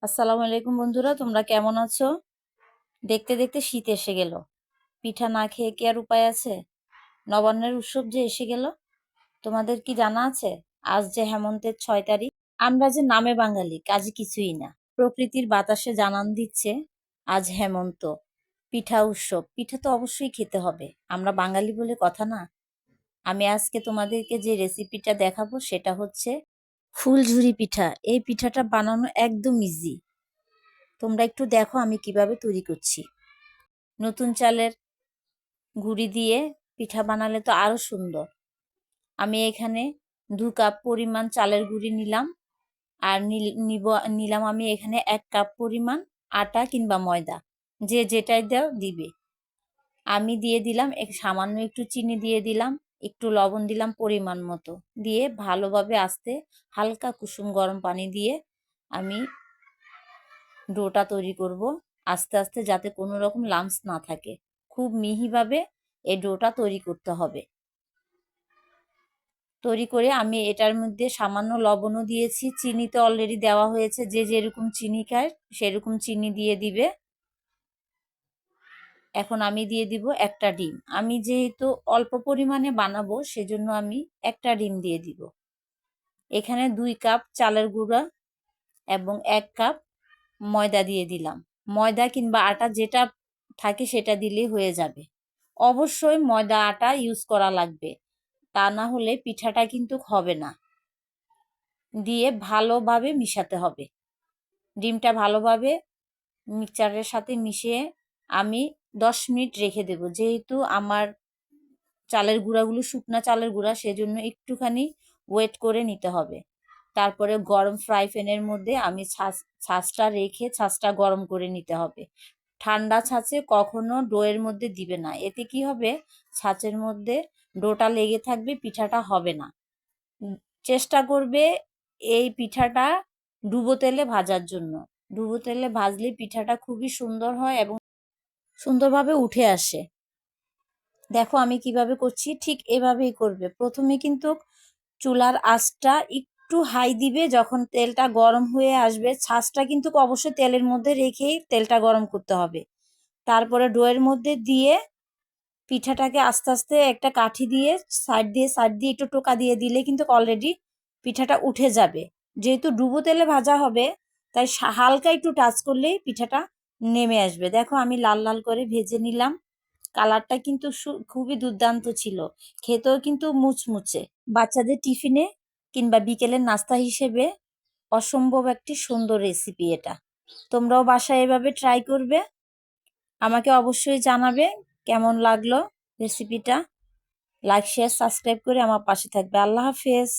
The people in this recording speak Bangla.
আসসালামু আলাইকুম বন্ধুরা, তোমরা কেমন আছো? দেখতে দেখতে শীত এসে গেল। পিঠা না খেয়ে কি আর উপায় আছে? নবান্নের উৎসব যে এসে গেল, তোমাদের কি জানা আছে আজ যে হেমন্তের 6 তারিখ? আমরা যে নামে বাঙালি, কাজে কিছুই না। প্রকৃতির বাতাসে জানান দিচ্ছে আজ হেমন্ত, পিঠা উৎসব। পিঠা তো অবশ্যই খেতে হবে, আমরা বাঙালি বলে কথা না। আমি আজকে তোমাদেরকে যে রেসিপিটা দেখাবো সেটা হচ্ছে ফুলঝুরি পিঠা। এই পিঠাটা বানানো একদম ইজি। তোমরা একটু দেখো আমি কিভাবে তৈরি করছি। নতুন চালের গুঁড়ি দিয়ে পিঠা বানালে তো আরো সুন্দর। আমি এখানে 2 কাপ পরিমাণ চালের গুঁড়ি নিলাম। আর নিলাম আমি এখানে 1 কাপ পরিমাণ আটা কিংবা ময়দা, যে যেটাই দাও দিবে। আমি দিয়ে দিলাম সামান্য একটু চিনি দিয়ে দিলাম, একটু লবণ দিলাম পরিমাণ মতো, দিয়ে ভালোভাবে আস্তে হালকা কুসুম গরম পানি দিয়ে আমি ডোটা তৈরি করব। আস্তে আস্তে যাতে কোনো রকম লাম্পস না থাকে, খুব মিহিভাবে এই ডোটা তৈরি করতে হবে। তৈরি করে আমি এটার মধ্যে সামান্য লবণও দিয়েছি, চিনি তো অলরেডি দেওয়া হয়েছে, যে যেরকম চিনি খায় সেরকম চিনি দিয়ে দিবে। এখন আমি দিয়ে দিব একটা ডিম। আমি যেহেতু অল্প পরিমাণে বানাবো সেজন্য আমি একটা ডিম দিয়ে দিব। এখানে 2 কাপ চালের গুঁড়া এবং 1 কাপ ময়দা দিয়ে দিলাম। ময়দা কিংবা আটা যেটা থাকে সেটা দিলেই হয়ে যাবে। অবশ্যই ময়দা আটা ইউজ করা লাগবে, তা না হলে পিঠাটা কিন্তু হবে না। দিয়ে ভালোভাবে মিশাতে হবে। ডিমটা ভালোভাবে মিক্সচারের সাথে মিশিয়ে আমি 10 মিনিট রেখে দেব। যেহেতু আমার চালের গুঁড়াগুলো শুকনা চালের গুঁড়া, সেজন্য একটুখানি ওয়েট করে নিতে হবে। তারপরে গরম ফ্রাই প্যানের মধ্যে আমি ছাঁচটা রেখে ছাঁচটা গরম করে নিতে হবে। ঠান্ডা ছাঁচে কখনো ডোয়ের মধ্যে দিবে না, এতে কি হবে, ছাঁচের মধ্যে ডোটা লেগে থাকবে, পিঠাটা হবে না। চেষ্টা করবে এই পিঠাটা ডুবো তেলে ভাজার জন্য। ডুবো তেলে ভাজলে পিঠাটা খুবই সুন্দর হয় এবং সুন্দরভাবে উঠে আসে। দেখো আমি কিভাবে করছি, ঠিক এভাবেই করবে। প্রথমে কিন্তু চুলার আঁচটা একটু হাই দিবে, যখন তেলটা গরম হয়ে আসবে ছাঁচটা কিন্তু অবশ্যই তেলের মধ্যে রেখেই তেলটা গরম করতে হবে। তারপরে ডোয়ের মধ্যে দিয়ে পিঠাটাকে আস্তে আস্তে একটা কাঠি দিয়ে সাইড দিয়ে একটু টোকা দিয়ে দিলে কিন্তু অলরেডি পিঠাটা উঠে যাবে। যেহেতু ডুবো তেলে ভাজা হবে তাই হালকা একটু টাচ করলেই পিঠাটা নেমে আসবে। দেখো আমি লাল লাল করে ভেজে নিলাম। কালারটা কিন্তু খুবই দুর্দান্ত ছিল, খেতেও কিন্তু মুচমুচে। বাচ্চাদের টিফিনে কিংবা বিকেলের নাস্তা হিসেবে অসম্ভব একটি সুন্দর রেসিপি এটা। তোমরাও বাসায় এভাবে ট্রাই করবে। আমাকে অবশ্যই জানাবে কেমন লাগলো রেসিপিটা। লাইক শেয়ার সাবস্ক্রাইব করে আমার পাশে থাকবে। আল্লাহ হাফেজ।